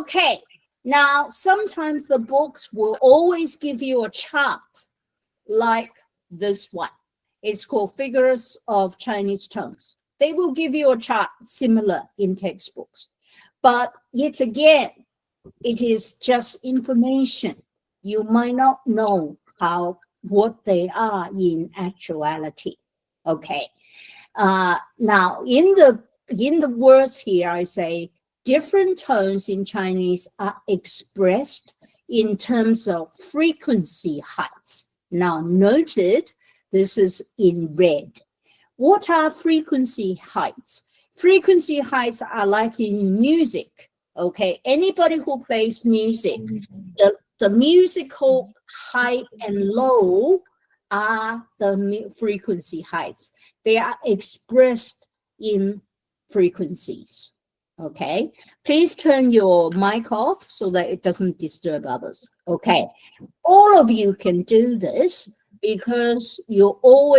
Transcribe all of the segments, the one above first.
Okay, now sometimes the books will always give you a chart like this one. It's called Figures of Chinese Tones. They will give you a chart similar in textbooks. But yet again, it is just information. You might not know what they are in actuality. Okay. Now in the words here, I say different tones in Chinese are expressed in terms of frequency heights. Now noted, this is in red. What are frequency heights? Frequency heights are like in music. Okay, anybody who plays music, the musical high and low are the frequency heights. They are expressed in frequencies. Okay, please turn your mic off so that it doesn't disturb others. Okay, all of you can do this because you all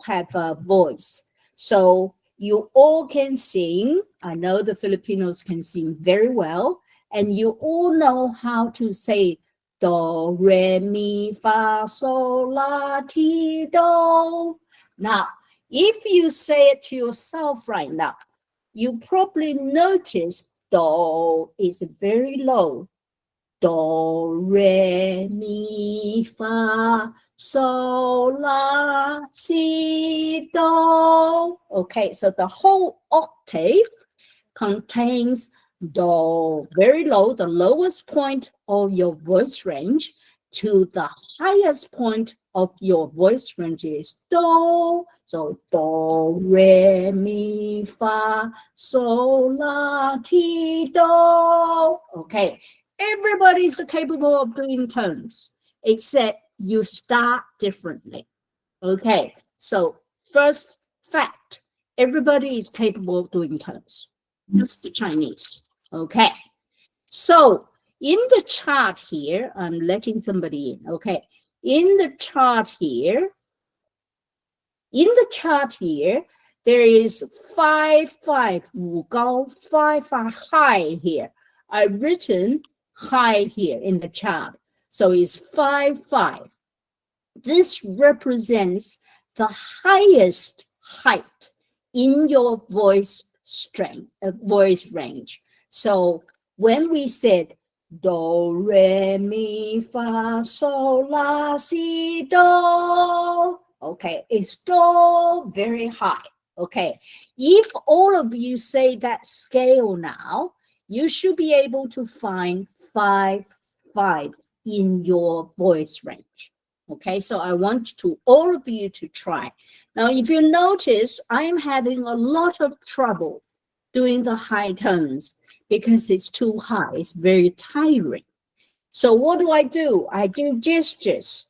have a voice. So you all can sing. I know the Filipinos can sing very well, and you all know how to say do, re, mi, fa, sol, la, ti, do. Now, if you say it to yourself right now, you probably notice do is very low. Do, re, mi, fa, sol, la, si, do. Okay, so the whole octave contains do, very low, the lowest point of your voice range, to the highest point of your voice range is do. So do, re, mi, fa, sol, la, ti, do. Okay, everybody's capable of doing tones, except you start differently. Okay, so first fact, everybody is capable of doing tones, just the Chinese. Okay, so in the chart here, I'm letting somebody in. Okay, in the chart here, there is 5 wu gao, 5 are high here. I've written high here in the chart, so it's 5. This represents the highest height in your voice range. So when we said do, re, mi, fa, sol, la, si, do, okay, it's do very high. Okay, if all of you say that scale now, you should be able to find 5 in your voice range. Okay, so I want all of you to try. Now, if you notice, I'm having a lot of trouble doing the high tones because it's too high. It's very tiring. So what do? I do gestures.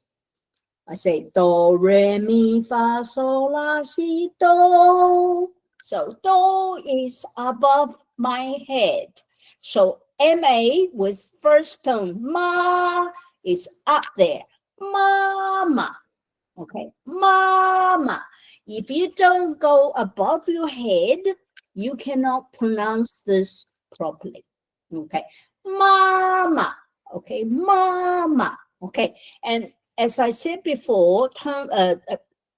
I say do, re, mi, fa, sol, la, si, do. So do is above my head. So MA with first tone, ma, is up there. Mama. Okay, mama. If you don't go above your head, you cannot pronounce this properly. Okay, mama. Okay, mama. Okay, and as I said before,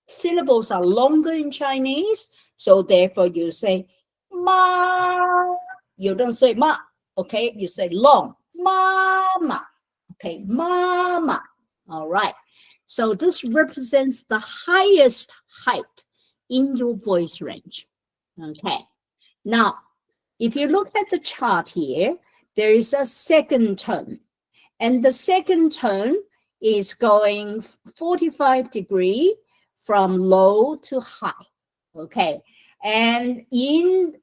syllables are longer in Chinese, so therefore you say ma. You don't say ma. Okay, you say long. Mama. Okay, mama. All right. So this represents the highest height in your voice range. Okay. Now, if you look at the chart here, there is a second tone. And the second tone is going 45 degrees from low to high. Okay. And in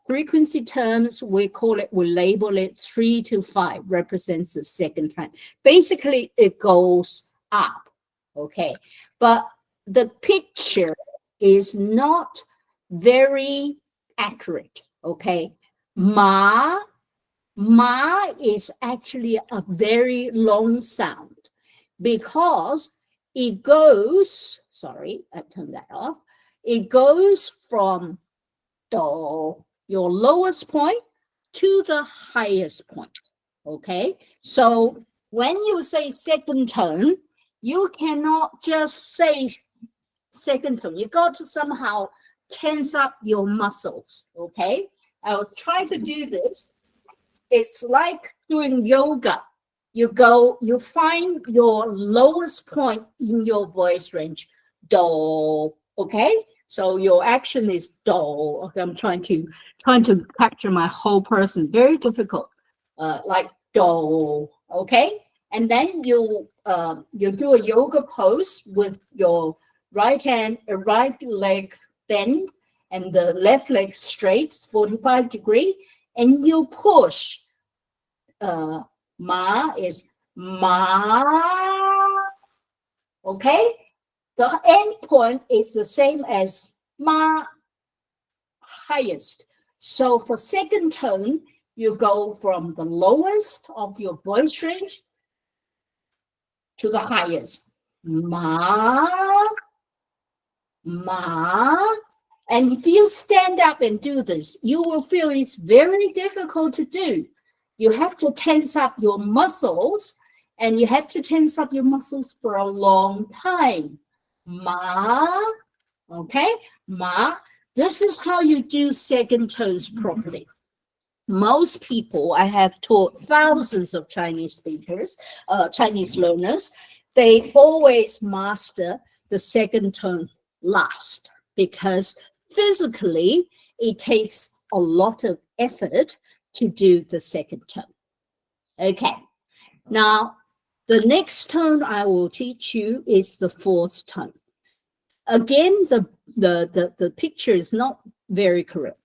frequency terms, we label it 3 to 5, represents the second time. Basically, it goes up. Okay. But the picture is not very accurate. Okay. Ma is actually a very long sound because it goes, sorry, I turned that off. It goes from do, your lowest point, to the highest point. Okay, so when you say second tone, you cannot just say second tone. You got to somehow tense up your muscles. Okay, I'll try to do this. It's like doing yoga. You find your lowest point in your voice range, do. Okay, so your action is do. Okay, I'm trying to capture my whole person. Very difficult. Like do. Okay, and then you do a yoga pose with your right leg bend and the left leg straight, 45 degree, and you push. Ma is ma. Okay, the end point is the same as ma, highest. So for second tone, you go from the lowest of your voice range to the highest. Ma, ma. And if you stand up and do this, you will feel it's very difficult to do. You have to tense up your muscles, and you have to tense up your muscles for a long time. Ma, okay, ma. This is how you do second tones properly. Most people, I have taught thousands of Chinese speakers, Chinese learners, they always master the second tone last because physically it takes a lot of effort to do the second tone. Okay, now the next tone I will teach you is the fourth tone. Again, the picture is not very correct.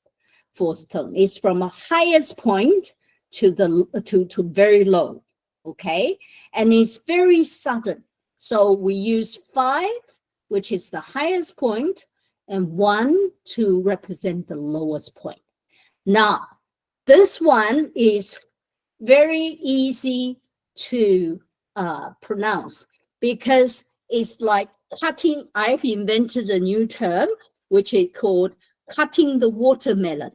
Fourth tone is from a highest point to very low. Okay, and it's very sudden. So we use 5, which is the highest point, and 1 to represent the lowest point. Now, this one is very easy to pronounce because it's like cutting. I've invented a new term, which is called cutting the watermelon.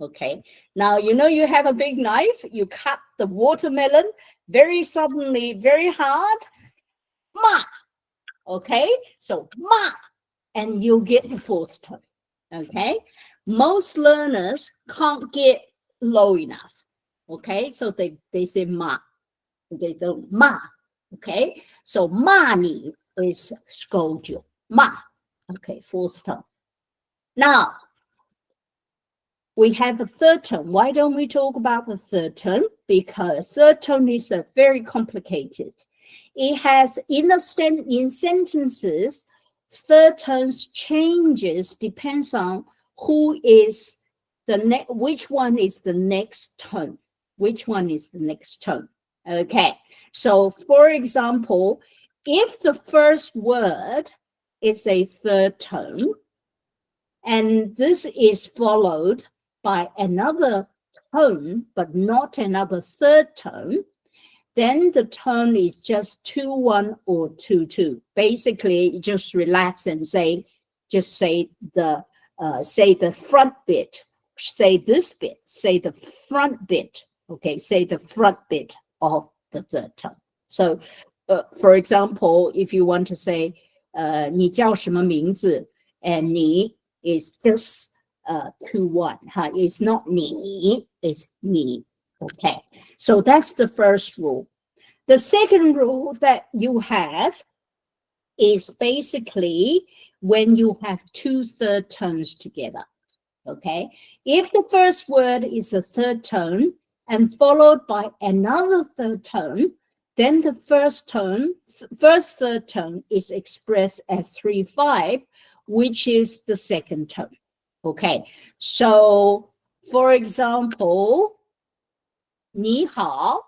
Okay, now you have a big knife, you cut the watermelon very suddenly, very hard, ma. Okay, so ma, and you get the fourth tone. Okay, most learners can't get low enough. Okay, so they say ma, they don't ma. Okay, so ma ni is scold you, ma. Okay, fourth tone. Now we have a third tone. Why don't we talk about the third tone? Because third tone is very complicated. It has in sentences, third tones changes depends on who is which one is the next tone. Which one is the next tone? Okay, so for example, if the first word is a third tone, and this is followed by another tone, but not another third tone, then the tone is just 2-1 or 2-2. Basically, just relax and say the front bit, say this bit, say the front bit. Okay, say the front bit of the third tone. So, for example, if you want to say 你叫什么名字, and 你 is just 2-1. It's not 你, it's 你. Okay, so that's the first rule. The second rule that you have is basically when you have 2 third tones together. Okay, if the first word is a third tone and followed by another third tone, then the first third tone is expressed as 3-5, which is the second tone. Okay, so for example, 你好,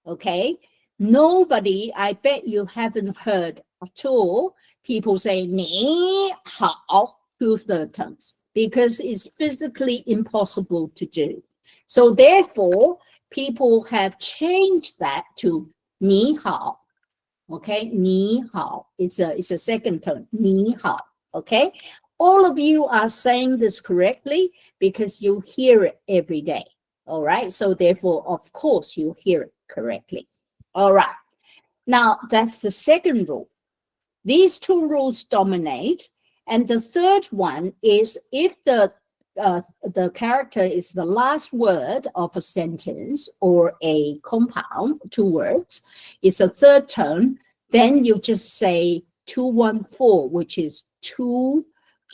okay, nobody, I bet you haven't heard at all, people say 你好, 2 third tones, because it's physically impossible to do. So therefore, people have changed that to 你好. Okay, 你好 is a second tone, 你好. Okay, all of you are saying this correctly because you hear it every day. All right. So therefore, of course, you hear it correctly. All right. Now, that's the second rule. These two rules dominate. And the third one is if the character is the last word of a sentence or a compound, two words, it's a third tone, then you just say 214, which is 2,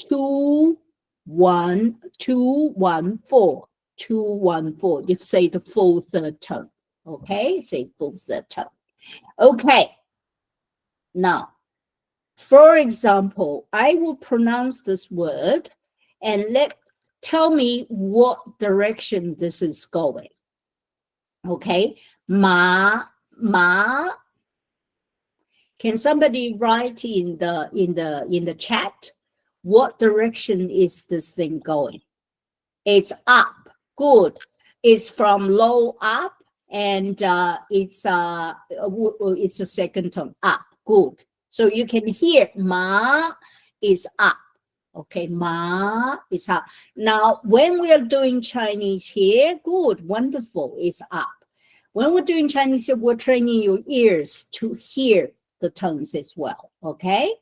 2, 1, 214, 214. You say the full third tone. Okay, say full third tone. Okay. Now, for example, I will pronounce this word and tell me what direction this is going. Okay, ma. Can somebody write in the chat what direction is this thing going? It's up. Good. It's from low up, and it's a second tone up. Good. So you can hear ma is up. Okay, ma is up. Now, when we are doing Chinese here, good, wonderful, it's up. When we're doing Chinese here, we're training your ears to hear the tones as well. Okay,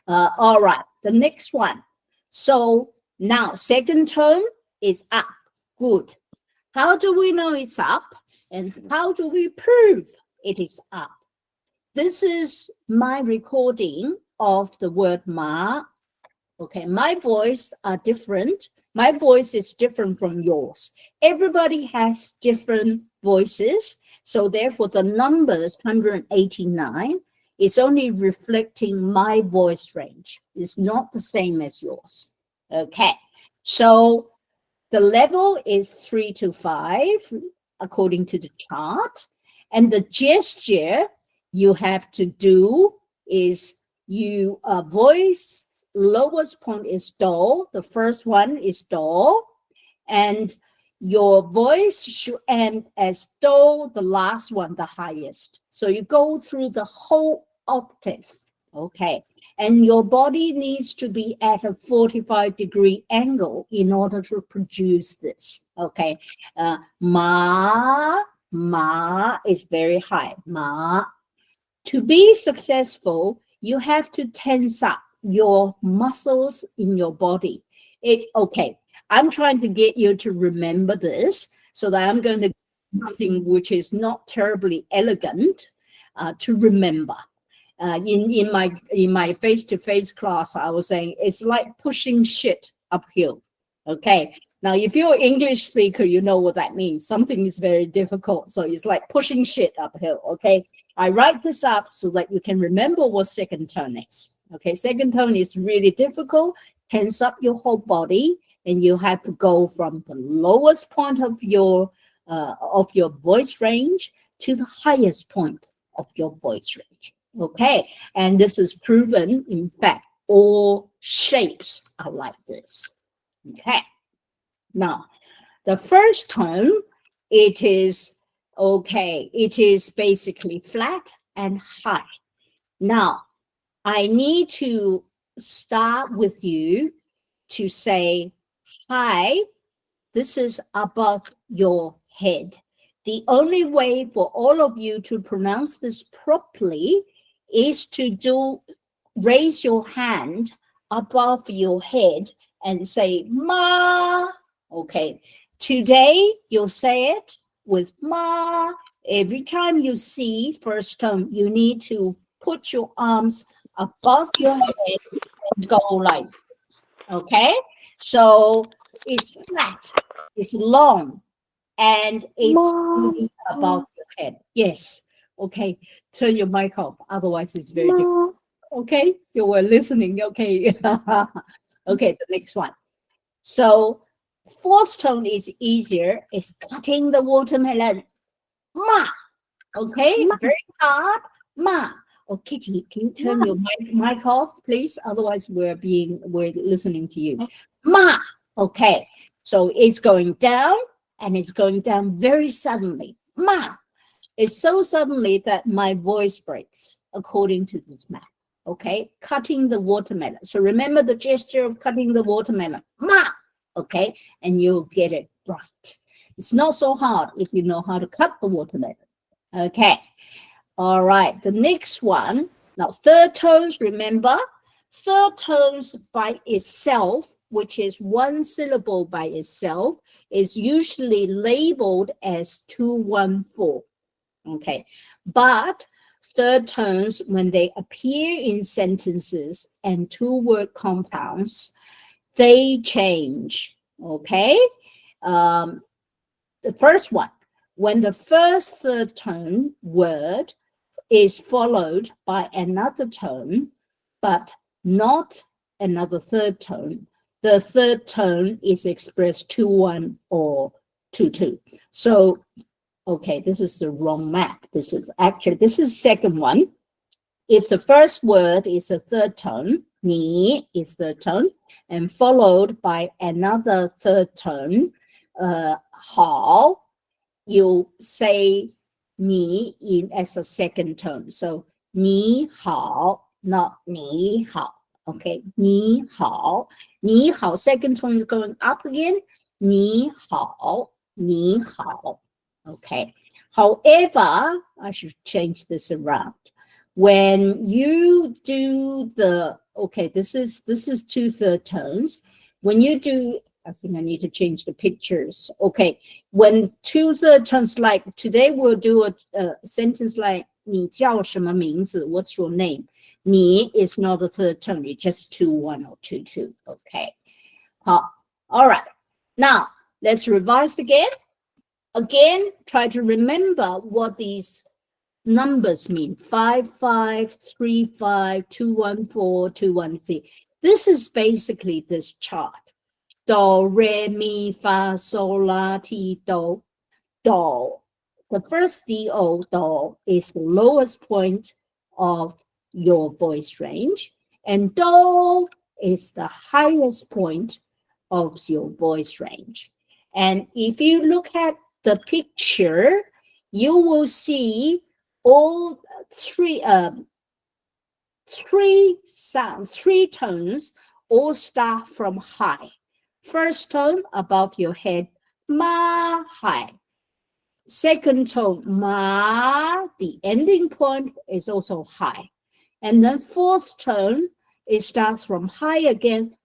all right. The next one. So now, second tone is up. Good. How do we know it's up? And how do we prove it is up? This is my recording of the word ma. Okay, my voice are different. My voice is different from yours. Everybody has different voices. So therefore, the numbers 189 is only reflecting my voice range. It's not the same as yours. Okay, so the level is 3 to 5, according to the chart. And the gesture you have to do is you voice lowest point is do, the first one is do, and your voice should end as do, the last one the highest. So you go through the whole octave, okay? And your body needs to be at a 45-degree angle in order to produce this, okay? Ma is very high, ma. To be successful, you have to tense up your muscles in your body. Okay, I'm trying to get you to remember this so that I'm going to do something which is not terribly elegant to remember. In my face-to-face class, I was saying it's like pushing shit uphill. Okay. Now, if you're an English speaker, you know what that means. Something is very difficult. So it's like pushing shit uphill. Okay. I write this up so that you can remember what second tone is. Okay. Second tone is really difficult. Tense up your whole body, and you have to go from the lowest point of your voice range to the highest point of your voice range. Okay. And this is proven. In fact, all shapes are like this. Okay. Now, the first tone, it is basically flat and high. Now, I need to start with you to say, high, this is above your head. The only way for all of you to pronounce this properly is to raise your hand above your head and say, ma. Okay, today you'll say it with ma. Every time you see first tone, you need to put your arms above your head and go like this. Okay, so it's flat, it's long, and it's really above your head. Yes. Okay, turn your mic off. Otherwise, it's very difficult. Okay, you were listening. Okay. Okay, the next one. So fourth tone is easier. It's cutting the watermelon. Ma. Okay, very hard. Ma. Okay, can you turn your mic off, please? Otherwise, we're listening to you. Ma. Okay, so it's going down, and it's going down very suddenly. Ma. It's so suddenly that my voice breaks, according to this map. Okay, cutting the watermelon. So remember the gesture of cutting the watermelon. Ma. Okay, and you'll get it right. It's not so hard if you know how to cut the watermelon. Okay. All right. The next one. Now, third tones, remember, third tones by itself, which is one syllable by itself, is usually labeled as 214. Okay. But third tones, when they appear in sentences and two-word compounds, they change. Okay. The first one, when the first third tone word is followed by another tone, but not another third tone, the third tone is expressed 2-1 or 2-2. So, okay, this is the wrong map. This is second one. If the first word is a third tone, 你 is third tone, and followed by another third tone, 好, you say 你 in as a second tone. So 你好, not 你好. Okay, 你好, 你好. Second tone is going up again. 你好, 你好. Okay. However, I should change this around. When you do the, okay, this is 2 third tones. When you do, I think I need to change the pictures. Okay, when 2 third tones, like today we'll do a sentence like 你叫什么名字? What's your name? 你 is not a third tone, it's just 2-1 or 2-2. Okay. All right. Now let's revise again. Again, try to remember what these numbers mean. 5, 5, 3, 5, 2, 1, 4, 2, 1, 3. This is basically this chart. Do, re, mi, fa, sol, la, ti, do. Do. The first do, do, is the lowest point of your voice range, and do is the highest point of your voice range. And if you look at the picture, you will see all three tones all start from high. First tone above your head, ma, high. Second tone, ma, the ending point is also high. And then fourth tone, it starts from high again,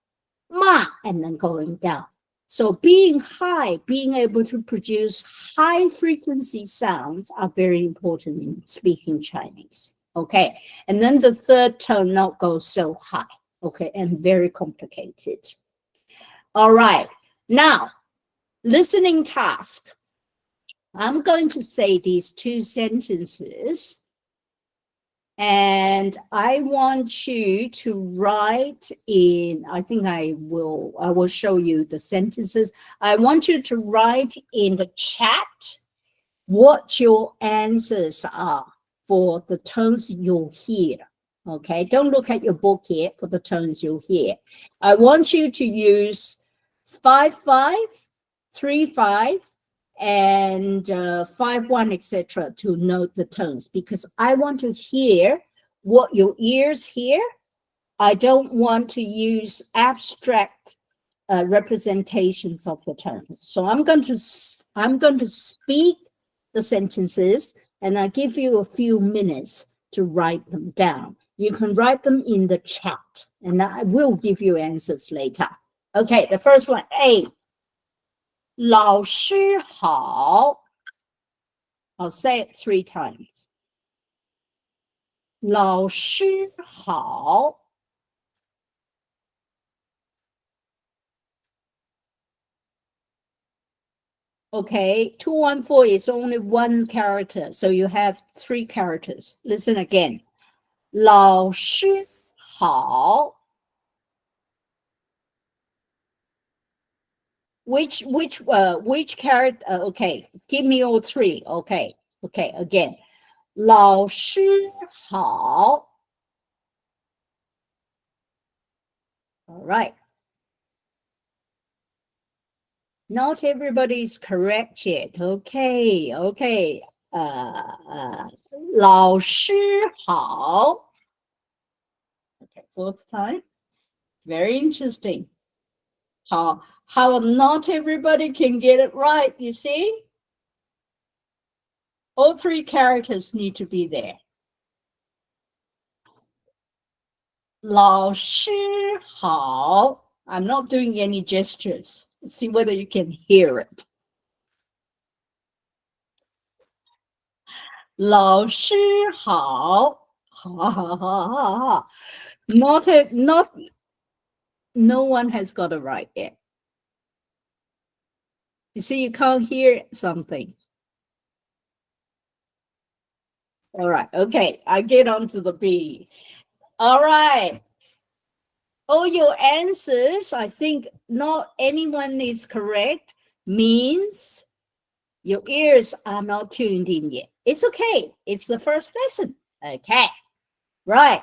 ma, and then going down. So being high, being able to produce high frequency sounds are very important in speaking Chinese. Okay. And then the third tone not go so high. Okay. And very complicated. All right. Now, listening task. I'm going to say these 2 sentences. And I want you to write in, I think I will show you the sentences. I want you to write in the chat what your answers are for the tones you'll hear. Okay, don't look at your book here for the tones you'll hear. I want you to use 5, 5, 3, 5, and 5-1, etc. to note the tones, because I want to hear what your ears hear. I don't want to use abstract representations of the tones. So I'm going to speak the sentences, and I give you a few minutes to write them down. You can write them in the chat, and I will give you answers later. Okay, the first one, A. 老师好. I'll say it 3 times. 老师好. Okay, 214 is only 1 character, so you have 3 characters. Listen again. 老师好. Which character? Okay, give me all 3. Okay, again. 老师好. All right. Not everybody's correct yet. Okay. 老师好. Okay, 4th time. Very interesting. 好 how not everybody can get it right, you see? All three characters need to be there. 老师好. I'm not doing any gestures. See whether you can hear it. 老师好. Not, no one has got it right yet. You see, you can't hear something. All right. Okay. I get on to the B. All right. All your answers, I think not anyone is correct, means your ears are not tuned in yet. It's okay. It's the first lesson. Okay. Right.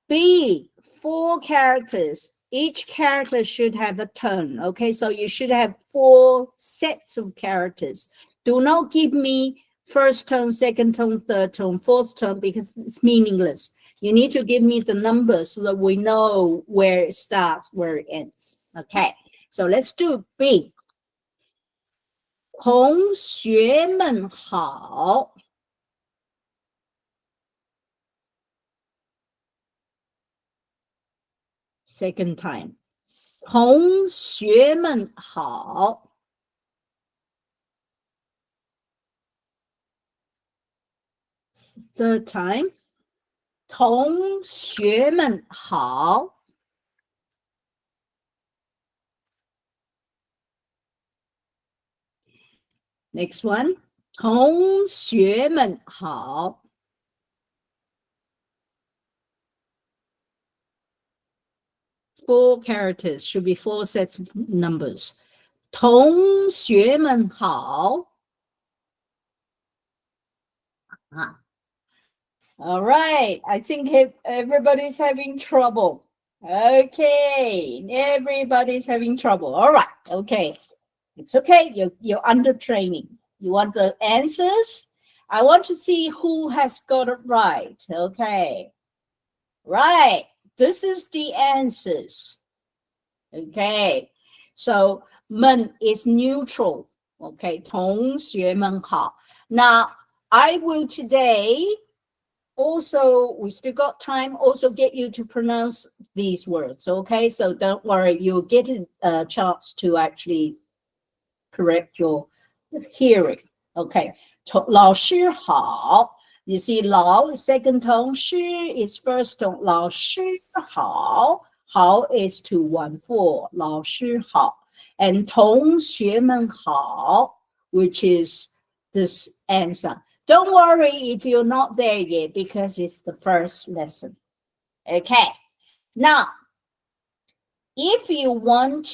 B, 4 characters. Each character should have a tone. Okay. So you should have 4 sets of characters. Do not give me first tone, second tone, third tone, fourth tone, because it's meaningless. You need to give me the numbers so that we know where it starts, where it ends. Okay. So let's do B. 同学们好. Second time. 同学们好. Third time. 同学们好. Next one. 同学们好. Four characters, should be 4 sets of numbers. 同学们好. All right. I think everybody's having trouble. Okay. Everybody's having trouble. All right. Okay. It's okay. You're under training. You want the answers? I want to see who has got it right. Okay. Right. This is the answers. Okay. So 们 is neutral. Okay. 同学们好. Now, I will today also, we still got time, also get you to pronounce these words. Okay. So don't worry. You'll get a chance to actually correct your hearing. Okay. 老师好. You see, 老 is second tone, 师 is first tone. 老师好. 好 is 214. 老师好. And 同学们好, which is this answer. Don't worry if you're not there yet because it's the first lesson. Okay. Now, if you want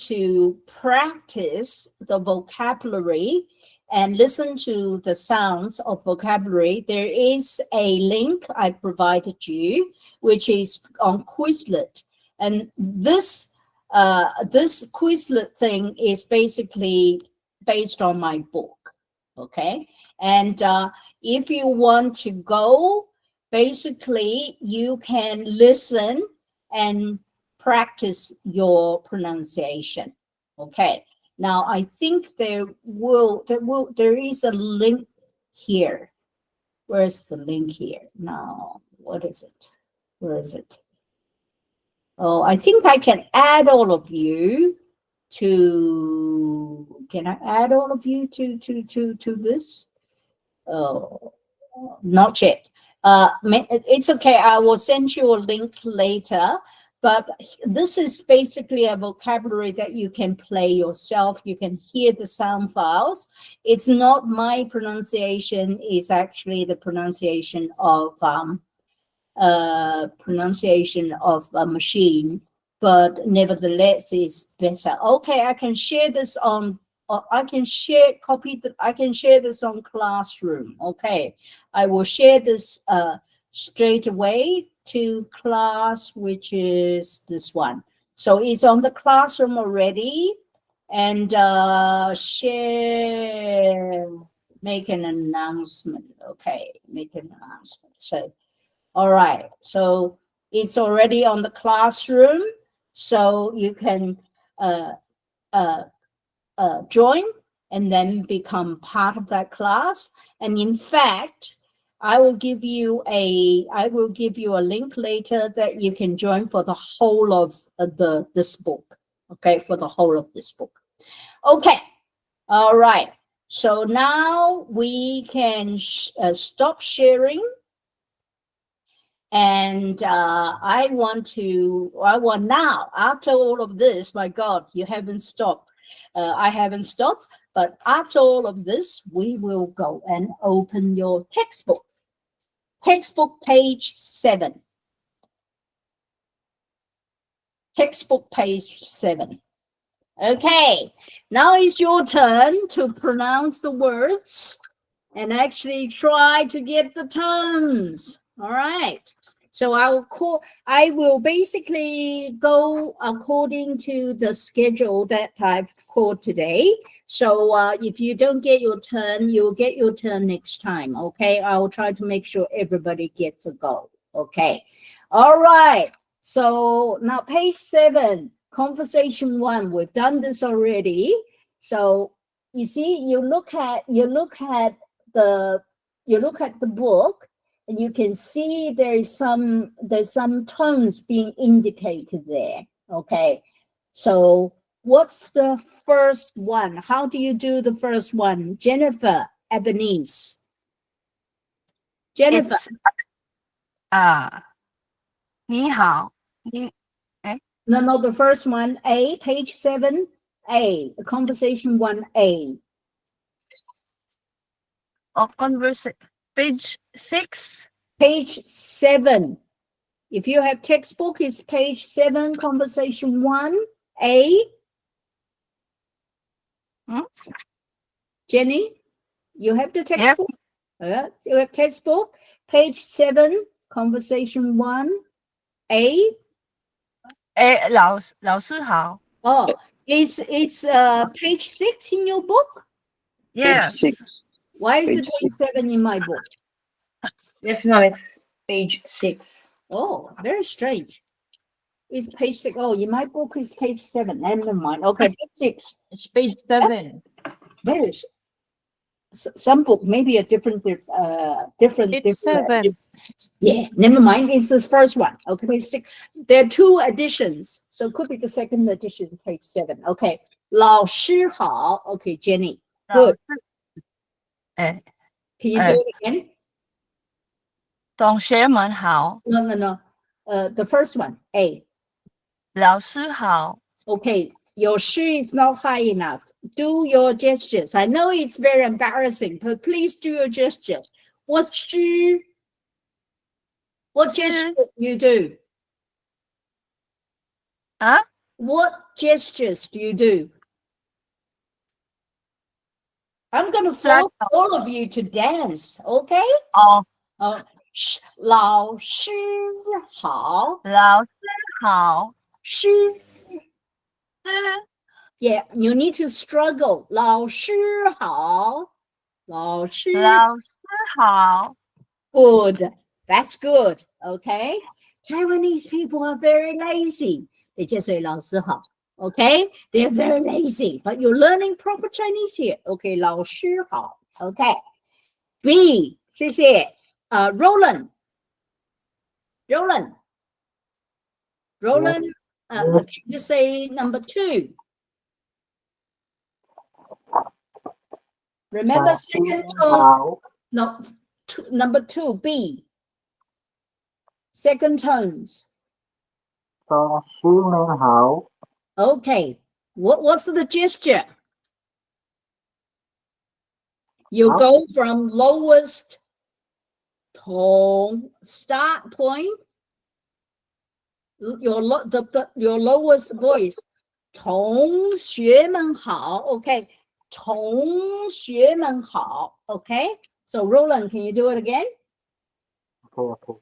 to practice the vocabulary and listen to the sounds of vocabulary, there is a link I provided you, which is on Quizlet. And this Quizlet thing is basically based on my book. Okay. And if you want to go, basically you can listen and practice your pronunciation. Okay. Now I think there is a link here. Where's the link here? Now, what is it? Where is it? Oh, I think I can add all of you to, can I add all of you to this? Oh, not yet. It's okay. I will send you a link later. But this is basically a vocabulary that you can play yourself. You can hear the sound files. It's not my pronunciation. It's actually the pronunciation of a machine. But nevertheless, it's better. Okay, I can share this on. I can share this on Classroom. Okay, I will share this straight away to class, which is this one. So it's on the Classroom already, and share, make an announcement. Okay, make an announcement. So, all right. So it's already on the Classroom. so you can join and then become part of that class. And in fact, I will give you a link later that you can join for the whole of this book. Okay, for the whole of this book. Okay, all right. So now we can stop sharing. And I want now, after all of this, my God, you haven't stopped. I haven't stopped. But after all of this, we will go and open your textbook. Textbook page 7. Textbook page 7. Okay, now it's your turn to pronounce the words and actually try to get the terms. All right. So I will basically go according to the schedule that I've called today. So if you don't get your turn, you'll get your turn next time. Okay. I'll try to make sure everybody gets a go. Okay. All right. So now page 7, conversation 1. We've done this already. So you see, you look at the book, and you can see there's some tones being indicated there. Okay, so what's the first one? How do you do the first one? Jennifer, Ebenezer. Jennifer. 你好. No, the first one, A, page 7, A, conversation 1A. Page 6. Page 7. If you have textbook, it's page 7, conversation 1A. Jenny, you have the textbook? Yes. You have textbook, page 7, conversation 1A. 老师好. Oh, is page 6 in your book? Yes. Why is it page 7 in my book? This one is page 6. Oh, very strange. It's page 6. Oh, in my book is page 7. Never mind. Okay, page 6. It's page 7. Very some book maybe a different. It's 7. Yeah, never mind. It's the first one. Okay, page 6. There are 2 editions, so it could be the second edition, page 7. Okay, 老师好. Okay, Jenny. Good. Can you do it again? 同学们好. No. The first one, A. 老师好. Okay, your shi is not high enough. Do your gestures. I know it's very embarrassing, but please do your gesture. What's shi? What gesture you do? Huh? What gestures do you do? I'm going to force all of you to dance, okay? Oh. 老师好. 老师好. 师. Yeah, you need to struggle. 老师好. 老师好. Good. That's good. Okay. Taiwanese people are very lazy. They just say 老师好. Okay. They're very lazy, but you're learning proper Chinese here. Okay. 老师好. Okay. B. 谢谢. Roland. Can you say number 2? Remember second tone. No, number 2, B. Second tones. Okay. What's the gesture? You go from lowest tone start point. Your lowest voice. 同学们好. Okay. 同学们好. Okay. So Roland, can you do it again? Okay.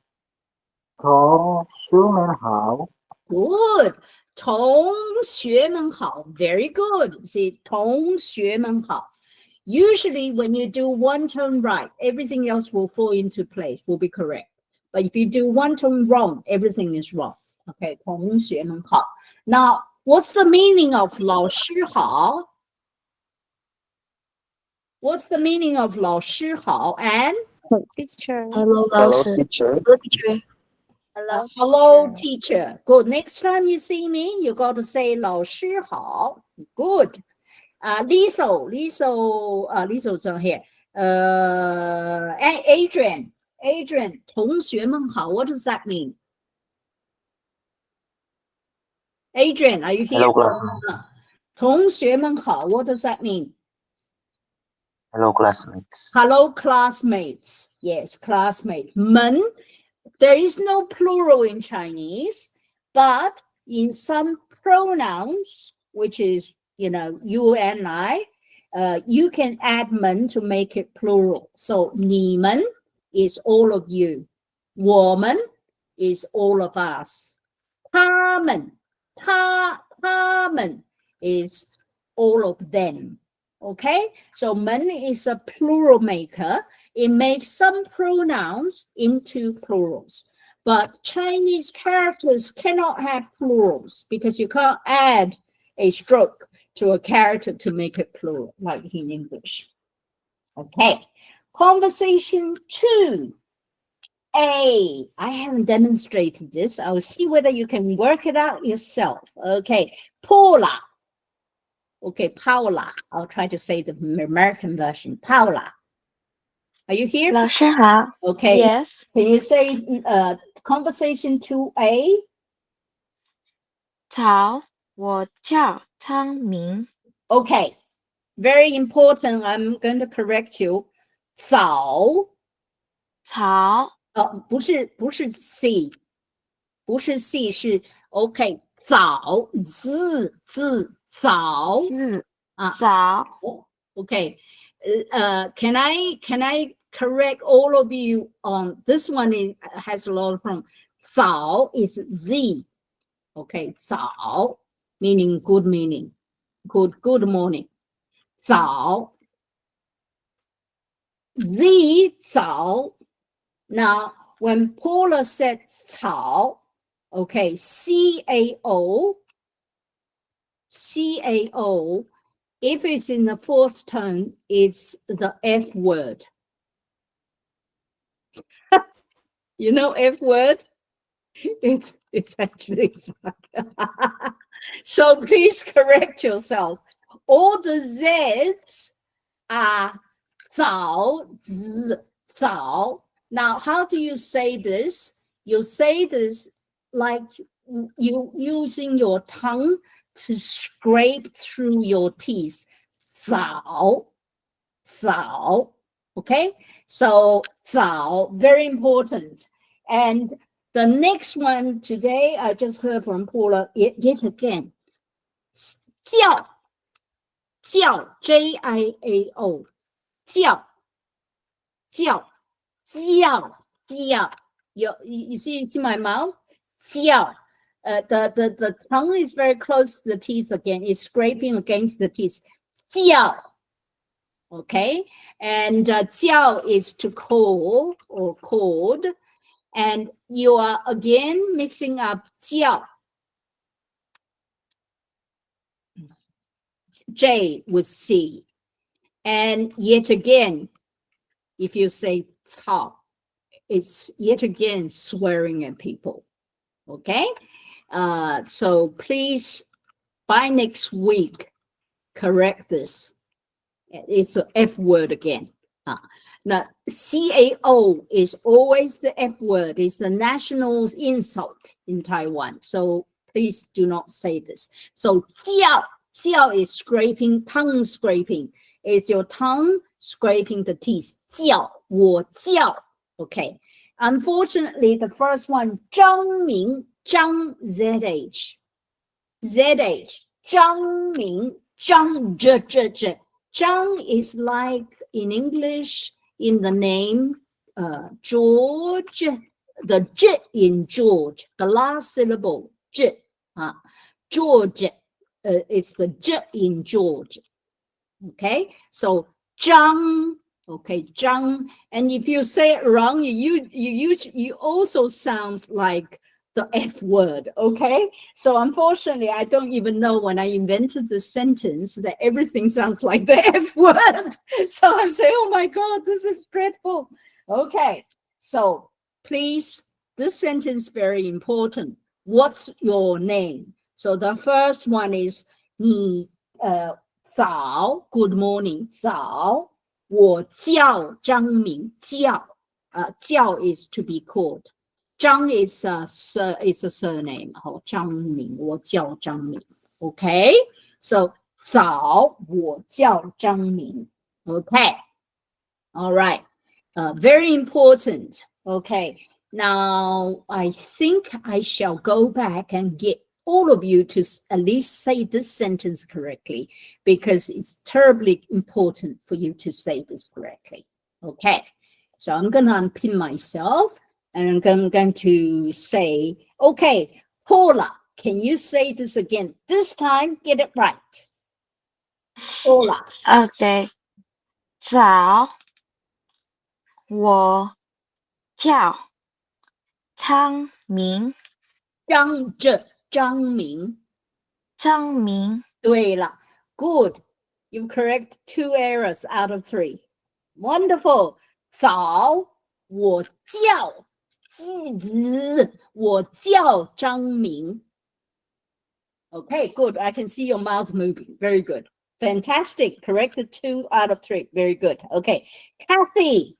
同学们好. Good. 同学们好. Very good. See, 同学们好. Usually when you do one tone right, everything else will fall into place, will be correct. But if you do one tone wrong, everything is wrong. Okay, 同学们好. Now, what's the meaning of 老师好? What's the meaning of 老师好 and Teacher. Hello, Hello, teacher. teacher. hello teacher? Good. Next time you see me, you got to say 老师好. Good. Liso 正 here. Adrian, 同学们好. What does that mean? Adrian, are you here? Hello, classmates. 同学们好. What does that mean? Hello, classmates. Hello, classmates. Yes, classmate. 们, there is no plural in Chinese, but in some pronouns, which is, you and I, you can add 们 to make it plural. So 你们 is all of you. 我们 is all of us. 他们is all of them. Okay, so 们 is a plural maker. It makes some pronouns into plurals. But Chinese characters cannot have plurals because you can't add a stroke to a character to make it plural, like in English. Okay, conversation 2A. I haven't demonstrated this. I'll see whether you can work it out yourself. Okay, Paula. Okay, Paula. I'll try to say the American version. Paula. Are you here? 老师好 Okay. Yes. Can you say conversation 2A? 早，我叫昌明。 Okay. Very important. I'm going to correct you. 早早，不是 C， 不是 C 是 OK 早字早字啊早， Okay. Can I correct all of you on this one? Has a lot of problem. 早 is Z. Okay, 早 meaning good meaning. Good morning. 早 Z 早. Now, when Paula said 草, okay, CAO, if it's in the fourth tone, it's the F word. You know F word? It's actually fun. So please correct yourself. All the Z's are 早, z, 早. Now, how do you say this? You say this like you using your tongue to scrape through your teeth. 早. Okay? So 早, very important. And the next one today, I just heard from Paula yet again. 叫, J-I-A-O. 叫. You see my mouth? 叫. The tongue is very close to the teeth again. It's scraping against the teeth. 叫. Okay? And 叫 is to call or called. And you are again mixing up 叫. J with C. And yet again, if you say 操, it's yet again swearing at people. Okay? So please, by next week, correct this. It's an F word again. Now, CAO is always the F word. It's the national insult in Taiwan. So please do not say this. So 叫 is scraping, tongue scraping. It's your tongue scraping the teeth. 叫, 我叫. Okay. Unfortunately, the first one, 张明, 张 ZH. ZH, 张明, 张 J. 张 is like in English in the name George, the J in George, the last syllable, J. George, it's the J in George. Okay, so 张. Okay, 张. And if you say it wrong, you also sounds like the F word. Okay. So unfortunately, I don't even know when I invented the sentence that everything sounds like the F word. So I'm saying, oh my God, this is dreadful. Okay. So please, this sentence very important. What's your name? So the first one is 你早 good morning 早我叫张明叫叫 is to be called 张 is a surname 张明我叫张明 okay so 早我叫张明 okay all right very important okay now I think I shall go back and get all of you to at least say this sentence correctly because it's terribly important for you to say this correctly. Okay, so I'm going to unpin myself and I'm going to say, okay, Paula, can you say this again? This time, get it right. Paula. OK，早，我叫昌明，张明。张明，对了 good. You've correct 2 errors out of 3. Wonderful. 早，我叫我叫张明 Okay, good. I can see your mouth moving. Very good. Fantastic. Corrected 2 out of 3. Very good. Okay. Kathy,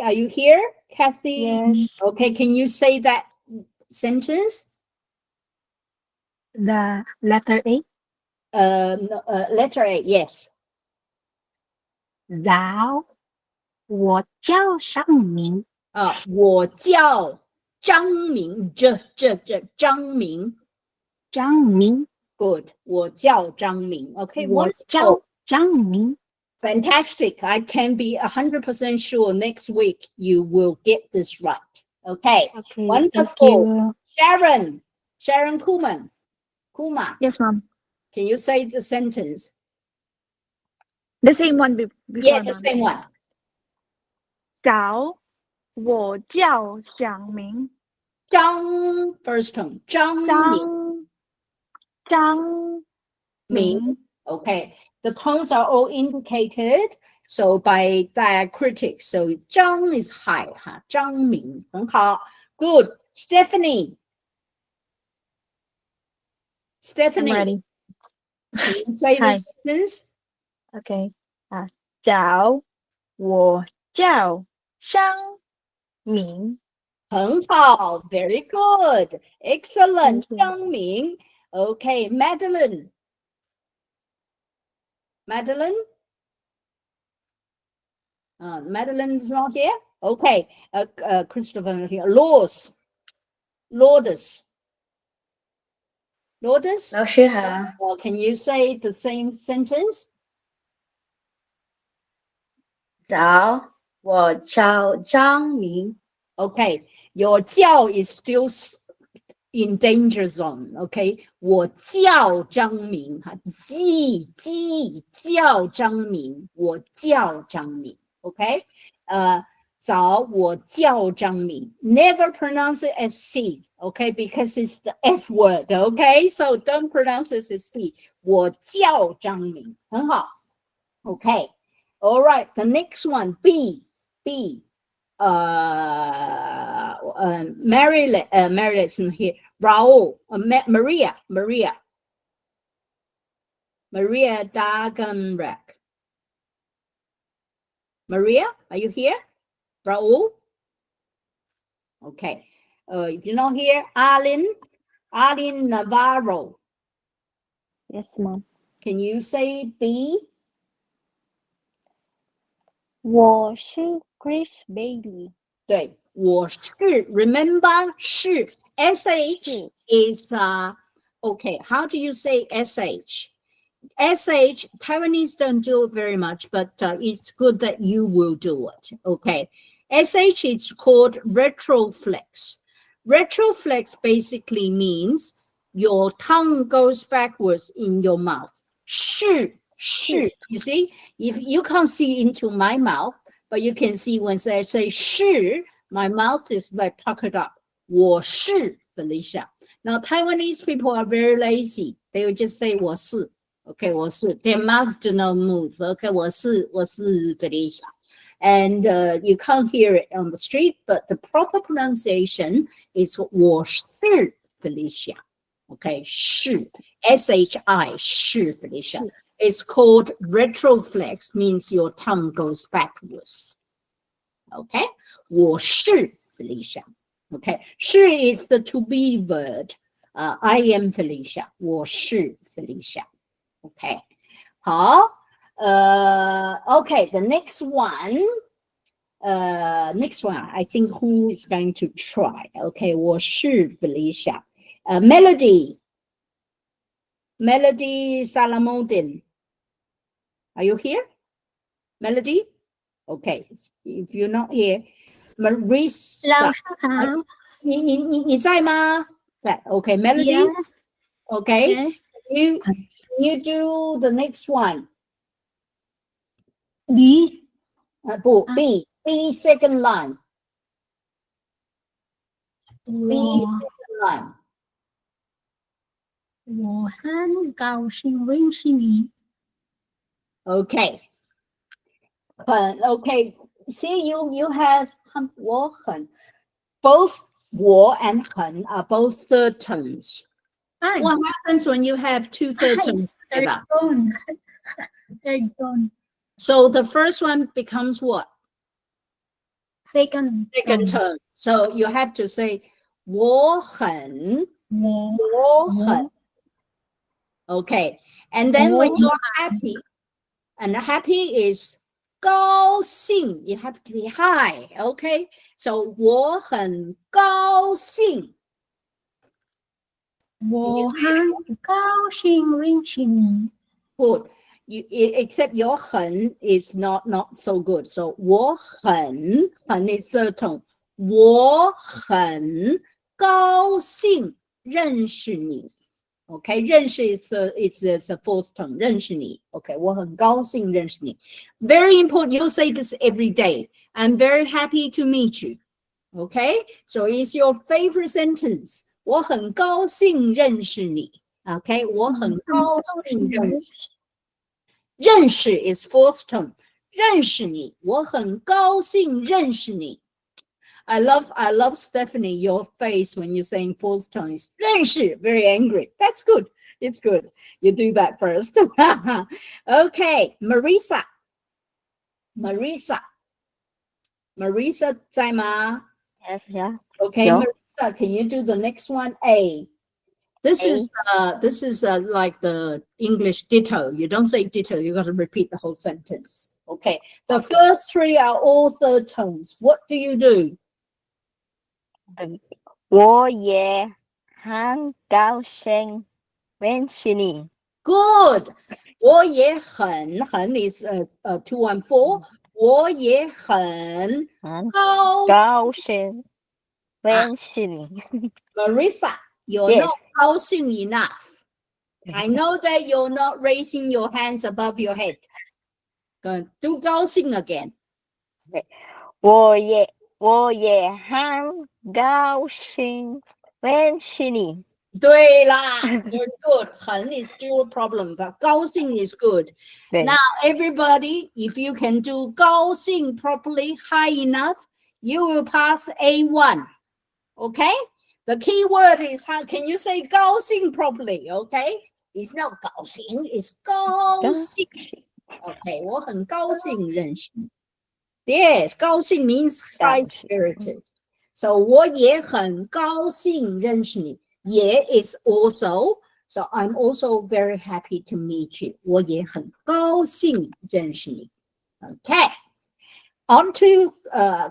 are you here? Kathy? Yes. Okay, can you say that sentence? The letter A. Letter A, yes. 早，我叫尚明。我叫张明，张明。张明。 Good. 我叫张明。Okay, 我 wonderful. 叫张明。 Fantastic. I can be 100% sure next week you will get this right. Okay. Okay. Wonderful. Thank you. Sharon Kuma, Yes, ma'am. can you say the sentence? The same one before. Yeah, the ma'am. same one. 早，我叫小明。first tone. 张明。张明。 Okay. The tones are all indicated. So by diacritics. So 张 is high. 张明。很好. Good. Stephanie. I'm ready. Can you say Hi. the sentence? Okay. 早，我叫商明。很好. Very good. Excellent. Thank you. 张明. Okay. Madeline. Madeline is not here. Okay. Christopher not here. Lourdes. Now she has. Can you say the same sentence? 早，我叫张明。 Okay. Your 叫 is still in danger zone. Okay. 我叫张明叫张明我叫张明 Okay. 早我叫张明 Never pronounce it as C. Okay. Because it's the F word. Okay. So don't pronounce it as C. 我叫张明很好 Okay. All right. The next one. B. Mary's in here. Raul, Maria Dagenrek. Maria, are you here? Raul? Okay. If you're not here, Arlene Navarro. Yes, ma'am. Can you say B? 我是 Grace Bailey. 对，我是 remember 是 sh is okay. How do you say sh? Sh Taiwanese don't do it very much, but it's good that you will do it. Okay, sh is called retroflex. Retroflex basically means your tongue goes backwards in your mouth. 是 You see, if you can't see into my mouth, but you can see when I say 是 My mouth is like puckered up. 我是 Felicia. Now Taiwanese people are very lazy. They will just say 我是. Okay, 我是. Their mouths do not move. Okay, 我是 Felicia. And you can't hear it on the street, but the proper pronunciation is 我是 Felicia. Okay, 是 S-H-I 是 Felicia. It's called retroflex, means your tongue goes backwards. Okay, 我是 Felicia. Okay, 是 is the to be word. I am Felicia. 我是 Felicia. Okay, 好。Okay, the next one. Next one, I think who is going to try? Okay, 我是 Felicia. Melody Salamodin. Are you here? Melody? Okay, if you're not here, Marisa. 老师好。你在吗？ Okay, Melody. Yes. Okay. Yes. You do the next one. B. B second line. B 我 second line. 我很高兴认识你。 Okay. Okay. See, you have 我很 both 我 and 很 are both third tones. I What happens when you have two third tones third together? tone. Third tone. So the first one becomes what? Second Second tone. So you have to say 我很 我很 Okay. And then when you're happy, and happy is 高兴, you have to be high. Okay. So 我很高兴. 我很高兴认识你。 Good. Except your 很 is not so good. So 我很 is third tone. 我很高兴认识你. Okay, 认识 is a fourth tone. 认识你. Okay, 我很高兴认识你. Very important. You'll say this every day. I'm very happy to meet you. Okay, so it's your favorite sentence. 我很高兴认识你. Okay, 我很高兴认识你. 认识 is fourth tone. 认识你，我很高兴认识你。I love Stephanie, your face when you're saying fourth tone is 认识, very angry. That's good. It's good. You do that first. Okay, Marisa 在吗？ Yes, yeah. Okay, Yeah. Marisa, can you do the next one? A. This is like the English ditto. You don't say ditto, you got to repeat the whole sentence. Okay. The first three are all third tones. What do you do? 我也很高兴认识你。 Good. 我也很 is 214. 我也很很高兴。高兴认识你。 Marisa, you're Yes. not 高兴 enough. I know that you're not raising your hands above your head. Go do 高兴 again. 我也很高兴认识你。对啦, you're good. 很 is still a problem, but 高兴 is good. 对 Now, everybody, if you can do 高兴 properly, high enough, you will pass A1. Okay? The key word is how can you say 高兴 properly? Okay? It's not 高兴, it's 高兴. Okay, 我很高兴认识你. Yes, 高兴 means high spirited. So 我也很高兴认识你. Yeah is also, so I'm also very happy to meet you. 我也很高兴认识你. Okay. On to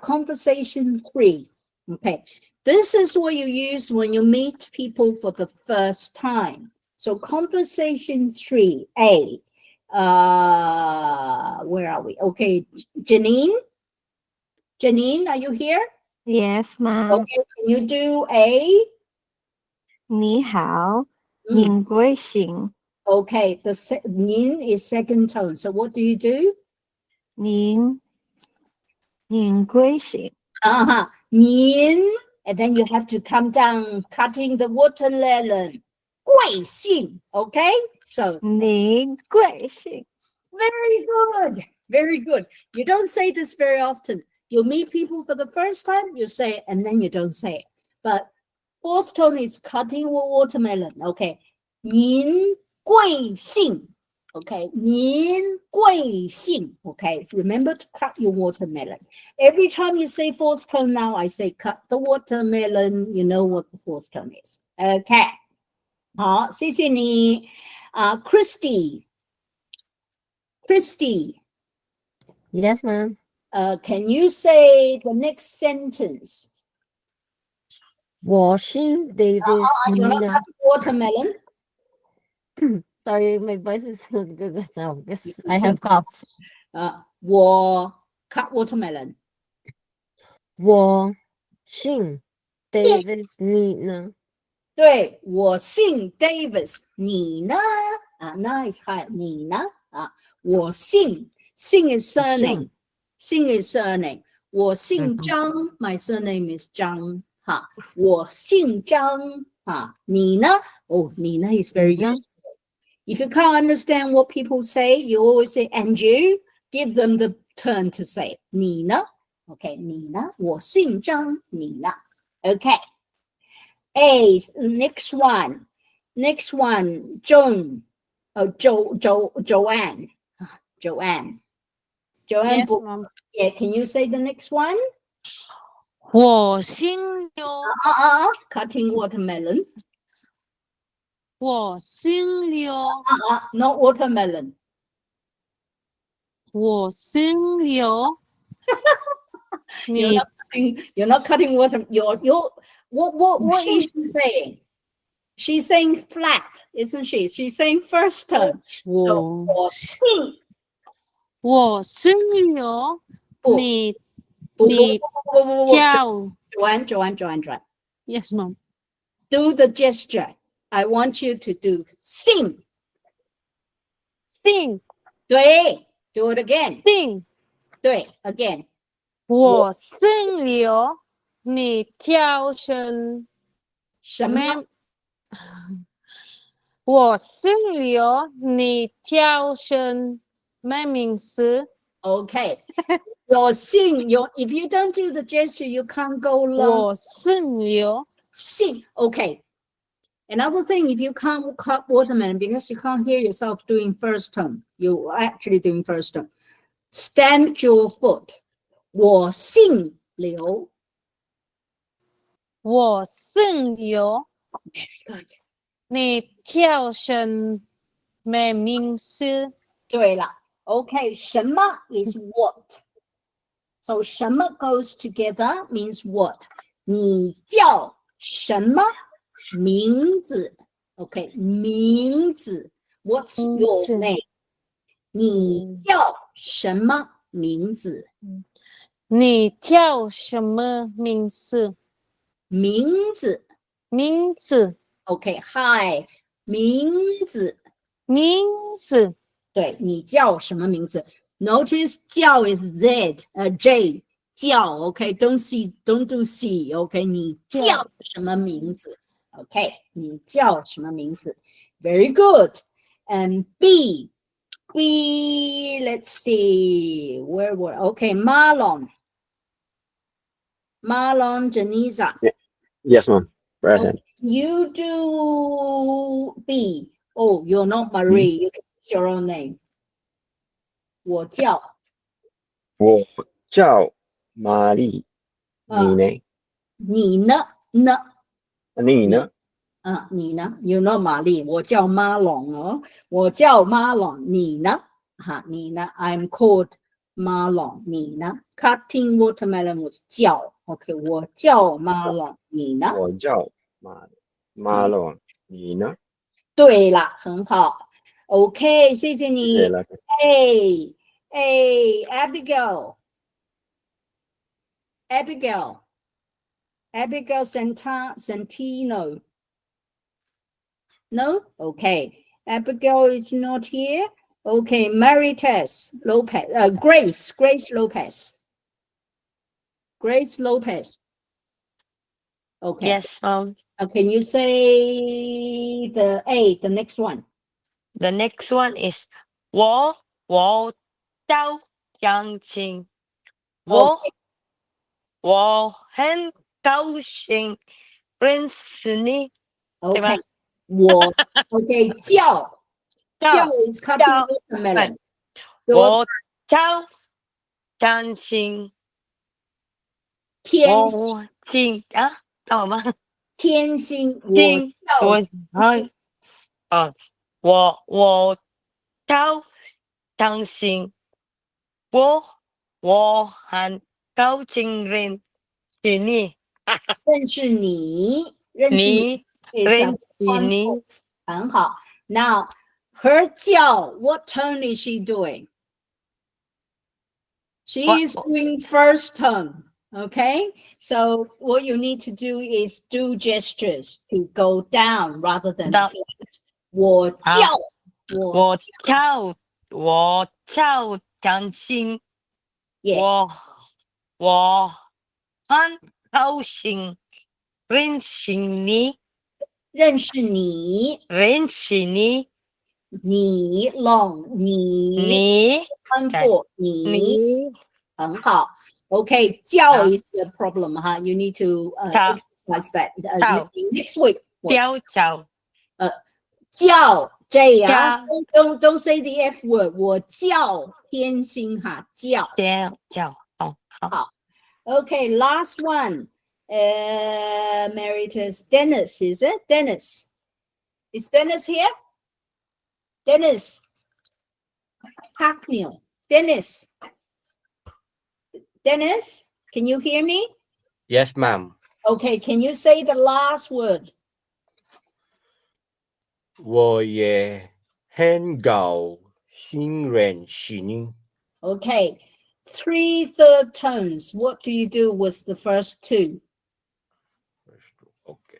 conversation 3. Okay. This is what you use when you meet people for the first time. So conversation 3A. Where are we? Okay, Janine, are you here? Yes, ma'am. Okay, can you do A? 你好， Mm. 您贵姓？ Okay, Nin is second tone. So what do you do? 您贵姓？ Uh-huh. 您, and then you have to come down cutting the watermelon. 贵姓, okay? So 您贵姓？ very good, very good. You don't say this very often. You meet people for the first time, you say it, and then you don't say it. But fourth tone is cutting watermelon, okay? 您贵姓? Okay, 您贵姓? Okay, remember to cut your watermelon. Every time you say fourth tone now, I say cut the watermelon. You know what the fourth tone is. Okay. 好，谢谢你。Christy. Yes, ma'am. Can you say the next sentence? 我姓 Davis You're not Nina. cutting watermelon. Sorry, my voice is not good right now because It's I have okay. cough. 我 cut watermelon. 我姓 Davis Nina. 对，我姓 Davis，你呢？那 is high， 你呢？我姓 is surname， 姓 is surname。我姓张，my surname is 张。我姓张。你呢？你呢 is very useful. If you can't understand what people say, you always say and you. Give them the turn to say 你呢 ？Okay， 你呢？我姓张，你呢 ？Okay. A, next one, Joan, Joanne. Joanne, Yes, ma'am. yeah, can you say the next one? 我姓刘， Cutting watermelon. 我姓刘， Not watermelon. 我姓刘。 You're not cutting water. What is she saying? She's saying flat, isn't she? She's saying first tone. 我姓刘，不你不叫 Joanne. Yes, ma'am. Do the gesture. I want you to do sing. 姓 对 do it again. 姓，对 again. 我姓刘，你叫声什么？咩？我姓刘，你叫声咩名字？ Okay. If you don't do the gesture, you can't go long. 我姓刘， Sing. Okay. Another thing, if you can't cut watermelon because you can't hear yourself doing first tone, you're actually doing first tone. Stamp your foot. 我姓刘. 我姓刘， Very good. 你叫声咩名字？对了. Okay, 什么 is what. So 什么 goes together means what. 你叫什么名字? Okay, 名字. What's your 名字。 name? 你叫什么名字? 你叫什么名字？名字. 名字， Okay, hi. 名字. 名字，对，你叫什么名字? Notice 叫 is Z, J. 叫 okay, don't do C, okay, 你叫什么名字? Okay, 你叫什么名字? Very good. And B, let's see, where were, okay, Marlon, Janisa. Yes, ma'am. Present. You do B. Oh, you're not Marie. You can use your own name. 我叫我叫玛丽，你呢？你呢？你呢？你呢 ？You're not 玛丽，我叫 Marlon 哦，我叫 Marlon，你呢？你呢 ？I'm called Marlon，你呢 ？Cutting watermelon was 叫 ，OK， 我叫 Marlon，你呢？我叫马龙，你呢？对了，很好。OK， 谢谢你。对了，Abigail Santino. No? Okay. Abigail is not here. Okay. Marites Lopez. Grace Lopez. Okay. Yes, Mom. Can you say the A, the next one? The next one is 我到相亲，Okay. 我很高兴认识你，对吗？ Okay. 我 Okay. 叫is cutting 叫 watermelon. 我到相亲，天我亲啊，到了吗？天心，亲，我叫很我到相信，我很高兴认识你，认识你，认识你你 is 认 a 识你。 很好。Now her 叫 what tone is she doing? She What- is doing first tone. Okay, so what you need to do is do gestures to go down rather than Down. flat. 我叫，我叫相信， Yes. 我很高兴认识你，认识你，你 long 你你 for 你你很好。Okay, 叫好 is the problem, huh? You need to 好 exercise that 好 next week. 叫叫 J 啊叫，don't say the F word. 我叫天心哈，叫。好好 Okay, last one. Emeritus Dennis, is it? Dennis. Is Dennis here? Dennis. Hackney. Dennis. Dennis, can you hear me? Yes, ma'am. Okay, can you say the last word? 我也很高兴认识你。 Okay, 3 third tones. What do you do with the first 2? Okay.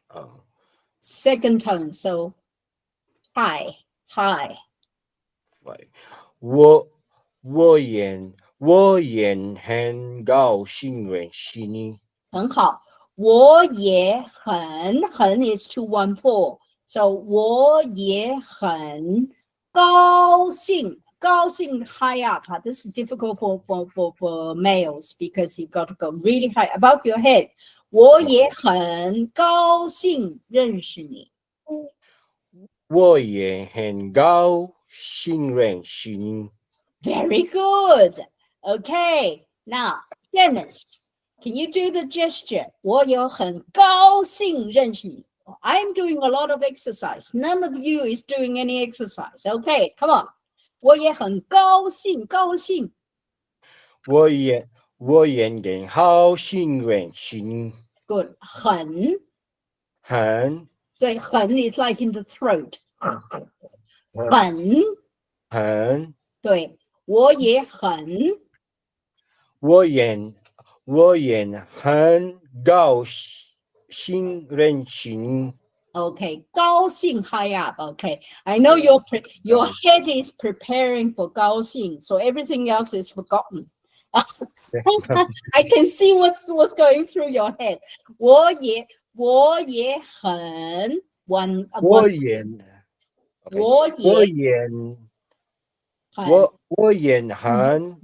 Second tone, so high. 喂，我也很高兴认识你。很好。我也很 is 214. So 我也很高兴 high up. This is difficult for males because you've got to go really high above your head. 我也很高兴认识你。我也很高兴认识你。 Very good. Okay, now Dennis, can you do the gesture? 我有很高兴认识你。I'm doing a lot of exercise. None of you is doing any exercise. Okay, come on. 我也很高兴。我也很高兴认识你。 Good. 很对，很 is like in the throat. 很对，我也很我也很高兴认识你。 Okay, 高兴 high up. Okay, I know your head is preparing for 高兴, so everything else is forgotten. I can see what's going through your head. 我也很one. 我也很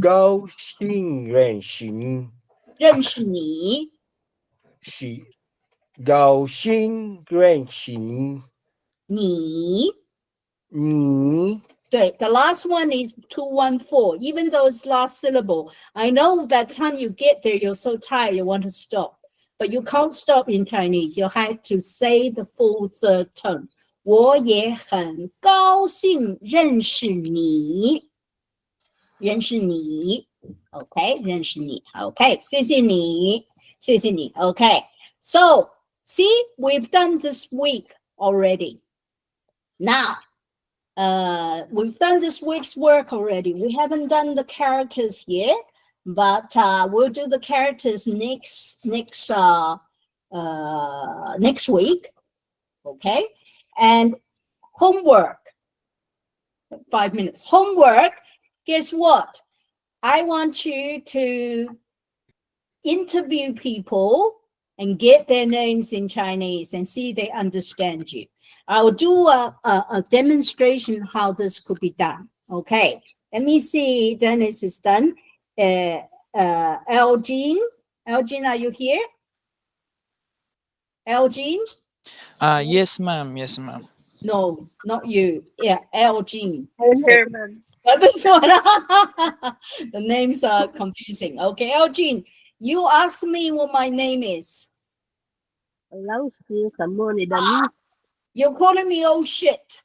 高兴认识你。认识你。高兴认识你。你你对 the last one is 214. Even though it's last syllable, I know that time you get there, you're so tired, you want to stop. But you can't stop in Chinese. You have to say the full third tone. 我也很高兴认识你。认识你 OK 认识你 OK 谢谢你 OK so see we've done this week already now we've done this week's work already. We haven't done the characters yet, but we'll do the characters next week. Okay, and homework. 5 minutes. Homework. Guess what? I want you to interview people and get their names in Chinese and see they understand you. I will do a demonstration how this could be done. Okay, let me see. Dennis is done. Elgin, are you here? Elgin? Yes, ma'am. Yes, ma'am. No, not you. Yeah, Elgin. I'm here, ma'am. This one. The names are confusing. Okay, Elgin, you ask me what my name is. 老师，什么你的名 You're calling me old shit.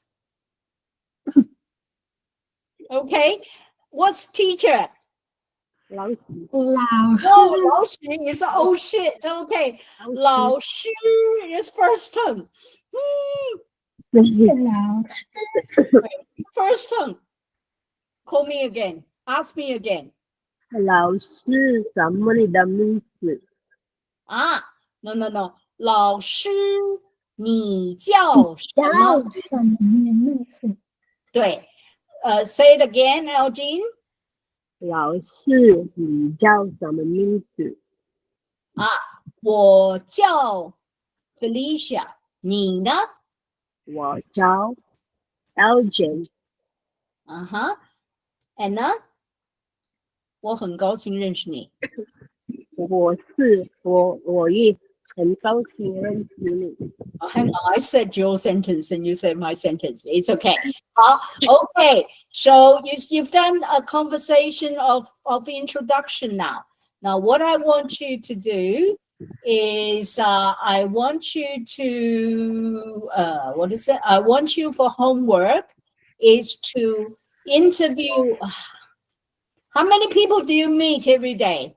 Okay, what's teacher? 老师，老师 No, 老师 is old shit. Okay, 老师 is first term.老师 First term. Call me again. Ask me again. 老师，什么你的名字？ No. 老师，你叫什么？叫什么名字？对，say it again, Elgin. 老师，你叫什么名字？我叫 Felicia， 你呢？我叫 Elgin。And 呢？我很高兴认识你。我也很高兴认识你。 Hang on, I said your sentence and you said my sentence. It's okay. Okay. So you've done a conversation of introduction now. Now, what I want you to do is I want you to I want you for homework is to interview. How many people do you meet every day?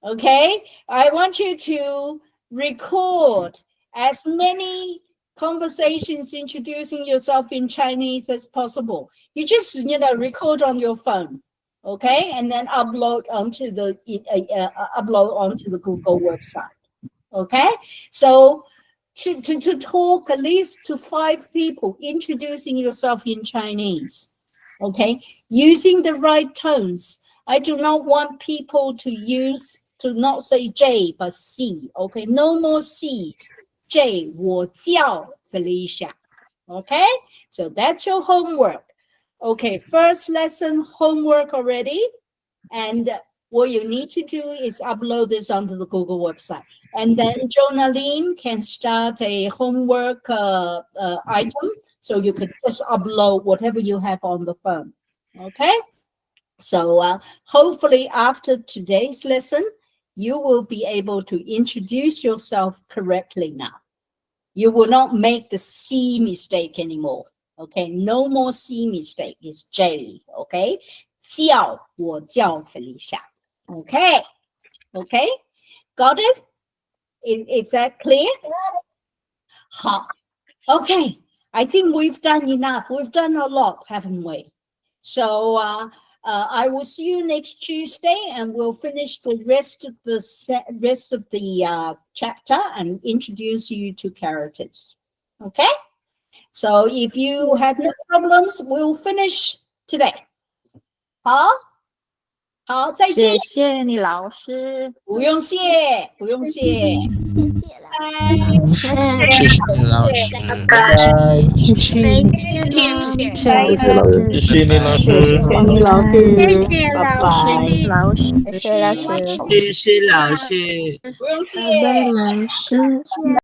Okay, I want you to record as many conversations introducing yourself in Chinese as possible. You just, record on your phone, okay, and then upload onto the Google website. Okay, so to talk at least to 5 people introducing yourself in Chinese. Okay, using the right tones. I do not want people to not say J but C. Okay, no more C's. J, 我叫 Felicia. Okay, so that's your homework. Okay, first lesson homework already. And what you need to do is upload this onto the Google website. And then Jonaline can start a homework item. So you can just upload whatever you have on the phone. Okay, so hopefully after today's lesson, you will be able to introduce yourself correctly now. You will not make the C mistake anymore. Okay, no more C mistake. It's J. Okay, 叫我叫 Felicia. Okay, got it? Is that clear? Okay, I think we've done enough. We've done a lot, haven't we? So I will see you next Tuesday, and we'll finish the rest of the chapter and introduce you to characters. Okay? So if you have no problems, we'll finish today. 好，再见。谢谢你，老师。不用谢。谢谢老师，拜拜。谢谢你，谢谢老师，谢谢你老师。不用谢。老师。